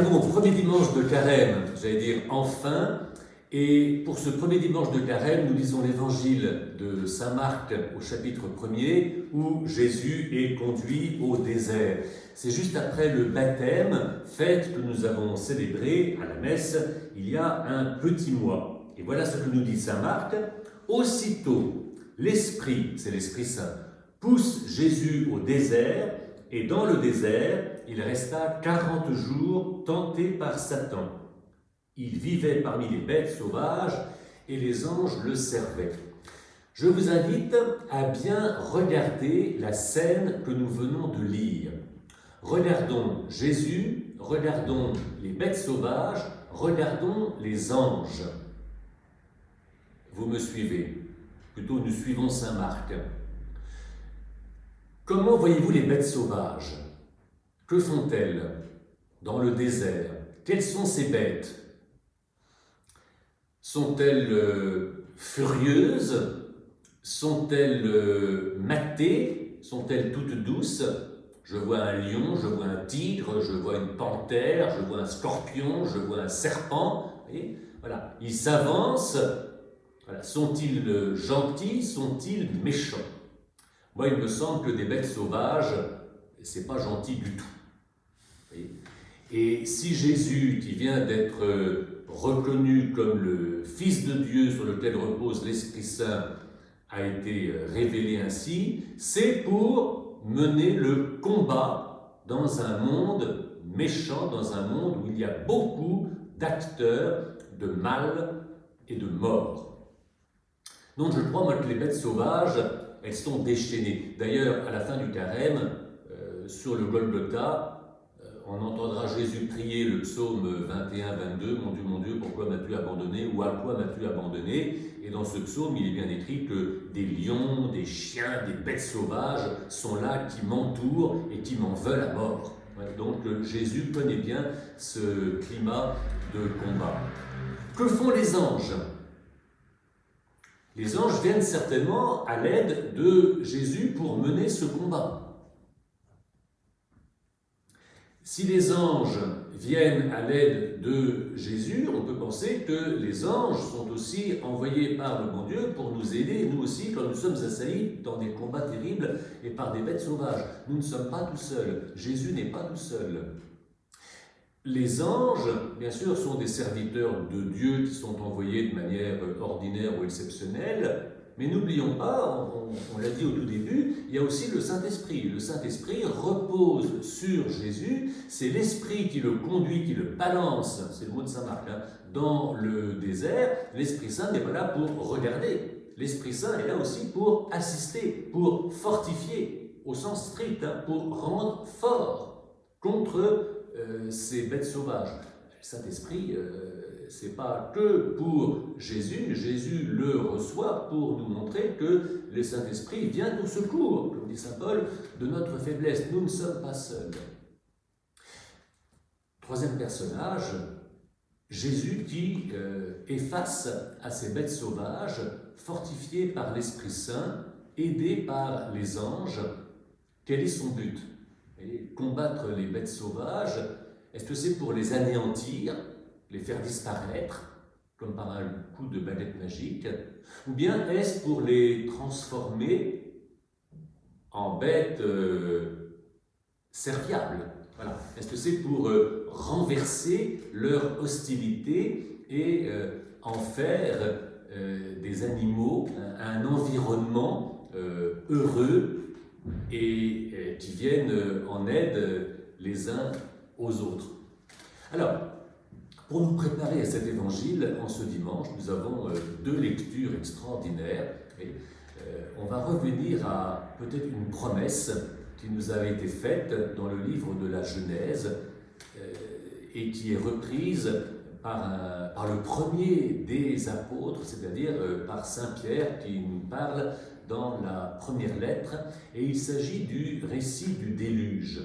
arrivons au premier dimanche de Carême, j'allais dire enfin, et pour ce premier dimanche de Carême, nous lisons l'évangile de saint Marc au chapitre 1er, où Jésus est conduit au désert. C'est juste après le baptême, fête que nous avons célébrée à la messe il y a un petit mois. Et voilà ce que nous dit saint Marc. Aussitôt, l'Esprit, c'est l'Esprit Saint, pousse Jésus au désert, et dans le désert, il resta 40 jours tenté par Satan. Il vivait parmi les bêtes sauvages et les anges le servaient. Je vous invite à bien regarder la scène que nous venons de lire. Regardons Jésus, regardons les bêtes sauvages, regardons les anges. Vous me suivez? Plutôt, nous suivons saint Marc. Comment voyez-vous les bêtes sauvages? Que font-elles dans le désert? Quelles sont ces bêtes? Sont-elles furieuses? Sont-elles matées? Sont-elles toutes douces? Je vois un lion, je vois un tigre, je vois une panthère, je vois un scorpion, je vois un serpent. Et voilà, ils s'avancent. Voilà. Sont-ils gentils? Sont-ils méchants? Moi, il me semble que des bêtes sauvages, c'est pas gentil du tout. Et si Jésus, qui vient d'être reconnu comme le Fils de Dieu sur lequel repose l'Esprit Saint, a été révélé ainsi, c'est pour mener le combat dans un monde méchant, dans un monde où il y a beaucoup d'acteurs de mal et de mort. Donc je crois, moi, que les bêtes sauvages, elles sont déchaînées. D'ailleurs, à la fin du carême, sur le Golgotha, on entendra Jésus prier le psaume 21-22, « Mon Dieu, pourquoi m'as-tu abandonné » ou « À quoi m'as-tu abandonné » Et dans ce psaume, il est bien écrit que des lions, des chiens, des bêtes sauvages sont là, qui m'entourent et qui m'en veulent à mort. Donc Jésus connaît bien ce climat de combat. Que font les anges? Les anges viennent certainement à l'aide de Jésus pour mener ce combat. Si les anges viennent à l'aide de Jésus, on peut penser que les anges sont aussi envoyés par le bon Dieu pour nous aider, nous aussi, quand nous sommes assaillis dans des combats terribles et par des bêtes sauvages. Nous ne sommes pas tout seuls. Jésus n'est pas tout seul. Les anges, bien sûr, sont des serviteurs de Dieu qui sont envoyés de manière ordinaire ou exceptionnelle, mais n'oublions pas, on l'a dit au tout début, il y a aussi le Saint-Esprit. Le Saint-Esprit repose sur Jésus, c'est l'Esprit qui le conduit, qui le balance, c'est le mot de saint Marc, dans le désert. L'Esprit Saint n'est pas là pour regarder, l'Esprit Saint est là aussi pour assister, pour fortifier, au sens strict, pour rendre fort contre ces bêtes sauvages. Le Saint-Esprit, c'est pas que pour Jésus. Jésus le reçoit pour nous montrer que le Saint-Esprit vient au secours, comme dit saint Paul, de notre faiblesse. Nous ne sommes pas seuls. Troisième personnage, Jésus qui est face à ces bêtes sauvages, fortifié par l'Esprit Saint, aidé par les anges. Quel est son but? Et combattre les bêtes sauvages, est-ce que c'est pour les anéantir, les faire disparaître, comme par un coup de baguette magique, ou bien est-ce pour les transformer en bêtes serviables? Voilà. Est-ce que c'est pour renverser leur hostilité et en faire des animaux, un environnement heureux et qui viennent en aide les uns aux autres? Alors, pour nous préparer à cet évangile, en ce dimanche, nous avons deux lectures extraordinaires. Et, on va revenir à peut-être une promesse qui nous avait été faite dans le livre de la Genèse et qui est reprise par le premier des apôtres, c'est-à-dire par saint Pierre qui nous parle dans la première lettre. Et il s'agit du récit du déluge.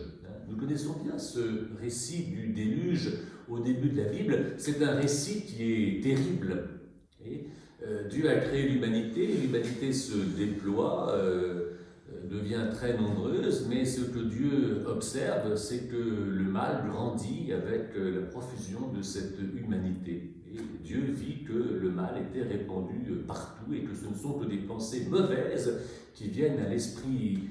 Nous connaissons bien ce récit du déluge au début de la Bible. C'est un récit qui est terrible. Et Dieu a créé l'humanité se déploie devient très nombreuse, mais ce que Dieu observe, c'est que le mal grandit avec la profusion de cette humanité. Et Dieu vit que le mal était répandu partout et que ce ne sont que des pensées mauvaises qui viennent à l'esprit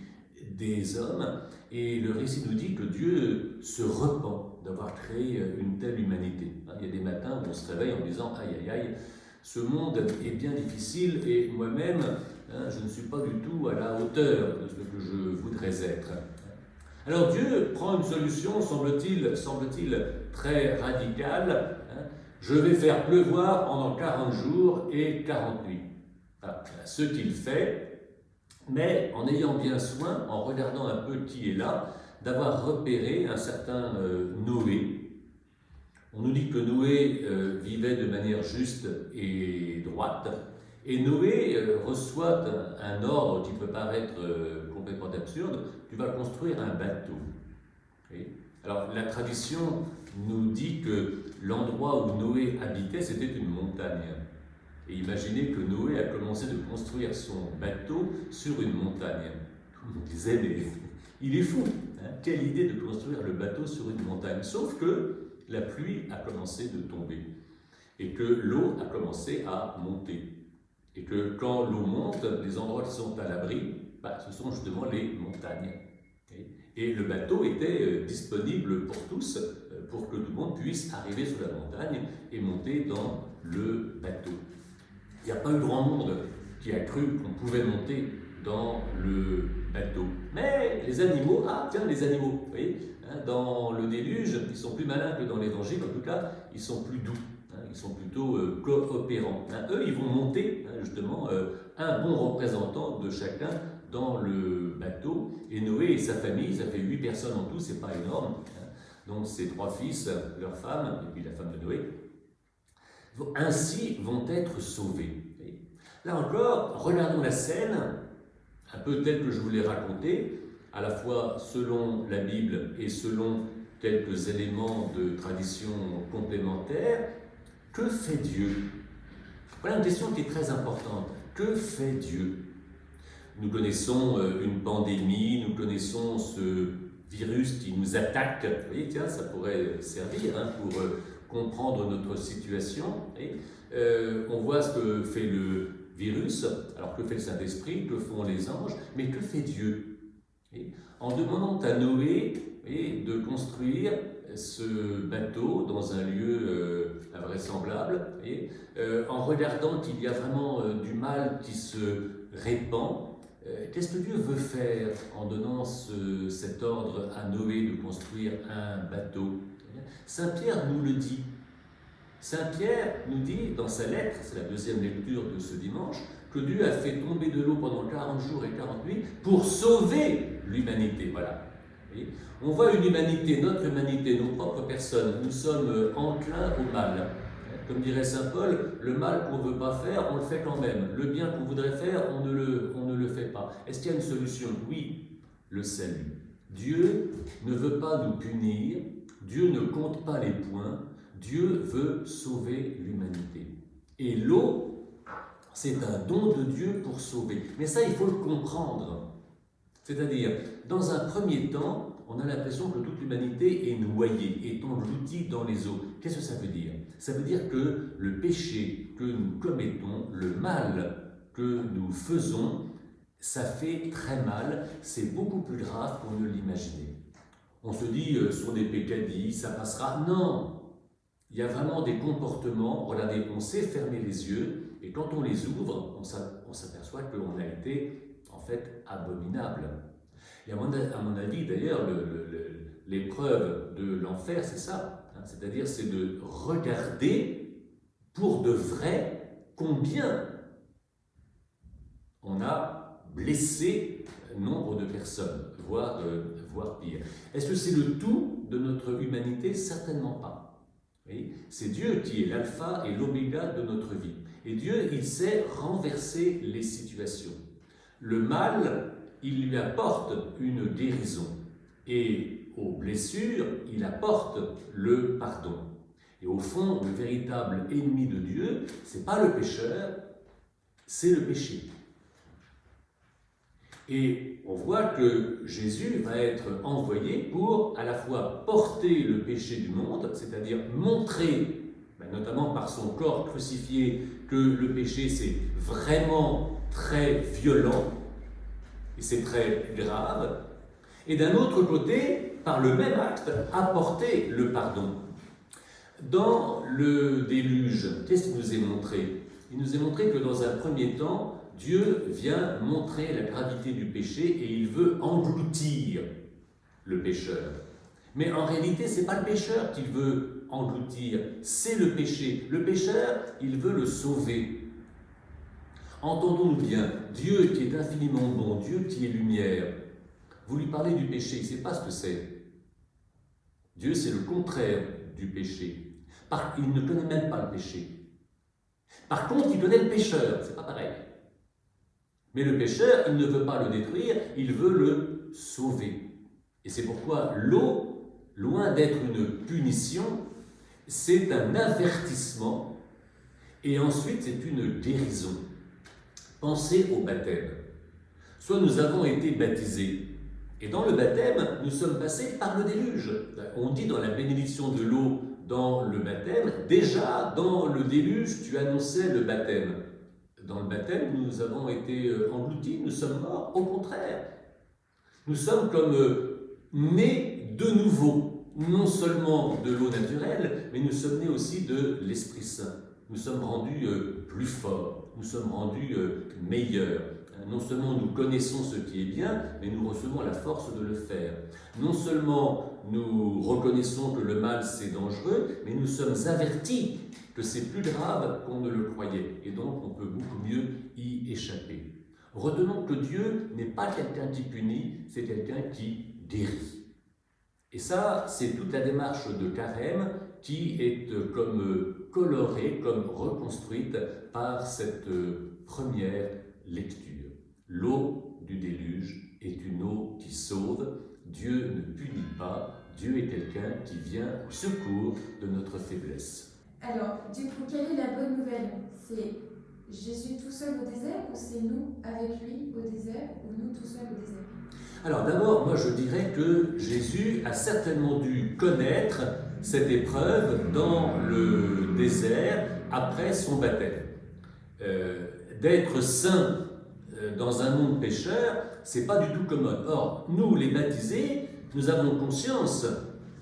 des hommes. Et le récit nous dit que Dieu se repent d'avoir créé une telle humanité. Il y a des matins où on se réveille en disant « Aïe, aïe, aïe, ce monde est bien difficile et moi-même, je ne suis pas du tout à la hauteur de ce que je voudrais être. » Alors Dieu prend une solution, semble-t-il, très radicale. Je vais faire pleuvoir pendant 40 jours et 40 nuits. Voilà, ce qu'il fait, mais en ayant bien soin, en regardant un peu qui est là, d'avoir repéré un certain Noé. On nous dit que Noé vivait de manière juste et droite, et Noé reçoit un ordre qui peut paraître complètement absurde: tu vas construire un bateau. Oui. Alors la tradition nous dit que l'endroit où Noé habitait, c'était une montagne. Et imaginez que Noé a commencé de construire son bateau sur une montagne. On disait, mais il est fou, quelle idée de construire le bateau sur une montagne. Sauf que la pluie a commencé de tomber et que l'eau a commencé à monter. Et que quand l'eau monte, les endroits qui sont à l'abri, ce sont justement les montagnes. Et le bateau était disponible pour tous, pour que tout le monde puisse arriver sur la montagne et monter dans le bateau. Il n'y a pas eu grand monde qui a cru qu'on pouvait monter dans le bateau. Mais les animaux, les animaux, vous voyez, dans le déluge, ils sont plus malins que dans l'évangile, en tout cas, ils sont plus doux, ils sont plutôt coopérants. Eux, ils vont monter, justement, un bon représentant de chacun dans le bateau. Et Noé et sa famille, ça fait 8 personnes en tout, c'est pas énorme. Donc ses 3 fils, leur femme, et puis la femme de Noé, ainsi vont être sauvés. Là encore, regardons la scène, un peu telle que je vous l'ai racontée, à la fois selon la Bible et selon quelques éléments de tradition complémentaires. Que fait Dieu? Voilà une question qui est très importante. Que fait Dieu? Nous connaissons une pandémie, nous connaissons ce virus qui nous attaque. Vous voyez, tiens, ça pourrait servir pour comprendre notre situation. On voit ce que fait le virus, alors que fait le Saint-Esprit, que font les anges, mais que fait Dieu? En demandant à Noé de construire ce bateau dans un lieu invraisemblable, en regardant qu'il y a vraiment du mal qui se répand, qu'est-ce que Dieu veut faire en donnant cet ordre à Noé de construire un bateau? Saint Pierre nous le dit. Saint Pierre nous dit dans sa lettre, c'est la deuxième lecture de ce dimanche, que Dieu a fait tomber de l'eau pendant 40 jours et 40 nuits pour sauver l'humanité. Voilà. Et on voit une humanité, notre humanité, nos propres personnes, nous sommes enclins au mal. Comme dirait Saint Paul, le mal qu'on ne veut pas faire, on le fait quand même. Le bien qu'on voudrait faire, on ne le fait pas. Est-ce qu'il y a une solution? Oui, le salut. Dieu ne veut pas nous punir, Dieu ne compte pas les points, Dieu veut sauver l'humanité. Et l'eau, c'est un don de Dieu pour sauver. Mais ça, il faut le comprendre. C'est-à-dire, dans un premier temps, on a l'impression que toute l'humanité est noyée, est engloutie dans les eaux. Qu'est-ce que ça veut dire? Ça veut dire que le péché que nous commettons, le mal que nous faisons, ça fait très mal, c'est beaucoup plus grave qu'on ne l'imaginait. On se dit, sur des pécadilles, ça passera. Non! Il y a vraiment des comportements, regardez, on sait fermer les yeux, et quand on les ouvre, on s'aperçoit qu'on a été, en fait, abominable. Et à mon avis, d'ailleurs, l'épreuve de l'enfer, c'est ça. C'est-à-dire, c'est de regarder pour de vrai combien on a blessé nombre de personnes, voire pire. Est-ce que c'est le tout de notre humanité? Certainement pas. C'est Dieu qui est l'alpha et l'oméga de notre vie. Et Dieu, il sait renverser les situations. Le mal, il lui apporte une guérison. Et aux blessures, il apporte le pardon. Et au fond, le véritable ennemi de Dieu, ce n'est pas le pécheur, c'est le péché. Et on voit que Jésus va être envoyé pour à la fois porter le péché du monde, c'est-à-dire montrer, notamment par son corps crucifié, que le péché c'est vraiment très violent et c'est très grave, et d'un autre côté, par le même acte, apporter le pardon. Dans le déluge, qu'est-ce qu'il nous est montré? Il nous est montré que dans un premier temps, Dieu vient montrer la gravité du péché et il veut engloutir le pécheur. Mais en réalité, ce n'est pas le pécheur qu'il veut engloutir, c'est le péché. Le pécheur, il veut le sauver. Entendons-nous bien, Dieu qui est infiniment bon, Dieu qui est lumière, vous lui parlez du péché, il ne sait pas ce que c'est. Dieu, c'est le contraire du péché. Il ne connaît même pas le péché. Par contre, il connaît le pécheur, c'est pas pareil. Mais le pécheur, il ne veut pas le détruire, il veut le sauver. Et c'est pourquoi l'eau, loin d'être une punition, c'est un avertissement et ensuite c'est une guérison. Pensez au baptême. Soit nous avons été baptisés, et dans le baptême, nous sommes passés par le déluge. On dit dans la bénédiction de l'eau dans le baptême, déjà dans le déluge, tu annonçais le baptême. Dans le baptême, nous avons été engloutis, nous sommes morts, au contraire. Nous sommes comme nés de nouveau, non seulement de l'eau naturelle, mais nous sommes nés aussi de l'Esprit Saint. Nous sommes rendus plus forts, nous sommes rendus meilleurs. Non seulement nous connaissons ce qui est bien, mais nous recevons la force de le faire. Non seulement nous reconnaissons que le mal c'est dangereux, mais nous sommes avertis que c'est plus grave qu'on ne le croyait, et donc on peut beaucoup mieux y échapper. Retenons que Dieu n'est pas quelqu'un qui punit, c'est quelqu'un qui guérit. Et ça, c'est toute la démarche de Carême qui est comme colorée, comme reconstruite par cette première lecture. L'eau du déluge est une eau qui sauve, Dieu ne punit pas, Dieu est quelqu'un qui vient au secours de notre faiblesse. Alors, du coup, quelle est la bonne nouvelle? C'est Jésus tout seul au désert ou c'est nous avec lui au désert ou nous tout seuls au désert? Alors d'abord, moi je dirais que Jésus a certainement dû connaître cette épreuve dans le désert après son baptême. D'être saint dans un monde pécheur, c'est pas du tout commode. Or, nous les baptisés, nous avons conscience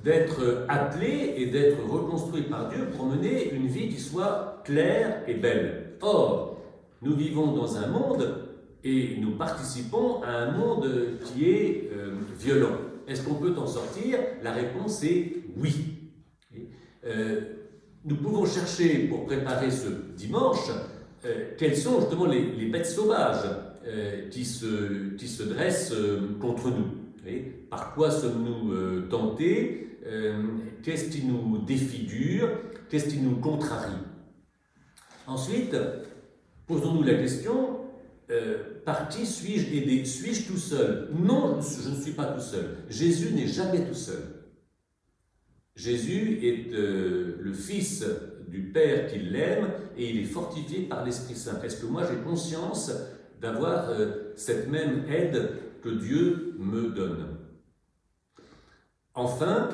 d'être appelés et d'être reconstruits par Dieu pour mener une vie qui soit claire et belle. Or, nous vivons dans un monde et nous participons à un monde qui est violent. Est-ce qu'on peut en sortir? La réponse est oui. Nous pouvons chercher pour préparer ce dimanche quelles sont justement les bêtes sauvages qui se dressent contre nous. Par quoi sommes-nous tentés? Qu'est-ce qui nous défigure? Qu'est-ce qui nous contrarie? Ensuite, posons-nous la question, par qui suis-je aidé? Suis-je tout seul? Non, je ne suis pas tout seul. Jésus n'est jamais tout seul. Jésus est le Fils du Père qui l'aime et il est fortifié par l'Esprit Saint. Est-ce que moi j'ai conscience d'avoir cette même aide que Dieu me donne? Enfin,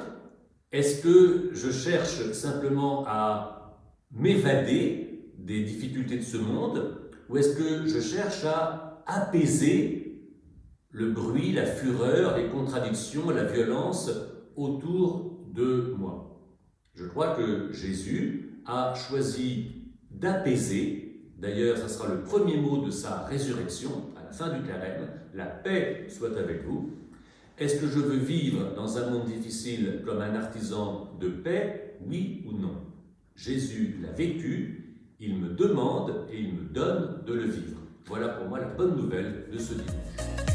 est-ce que je cherche simplement à m'évader des difficultés de ce monde ou est-ce que je cherche à apaiser le bruit, la fureur, les contradictions, la violence autour de moi? Je crois que Jésus a choisi d'apaiser. D'ailleurs, ce sera le premier mot de sa résurrection, à la fin du carême. La paix soit avec vous. Est-ce que je veux vivre dans un monde difficile comme un artisan de paix? Oui ou non? Jésus l'a vécu, il me demande et il me donne de le vivre. Voilà pour moi la bonne nouvelle de ce dimanche.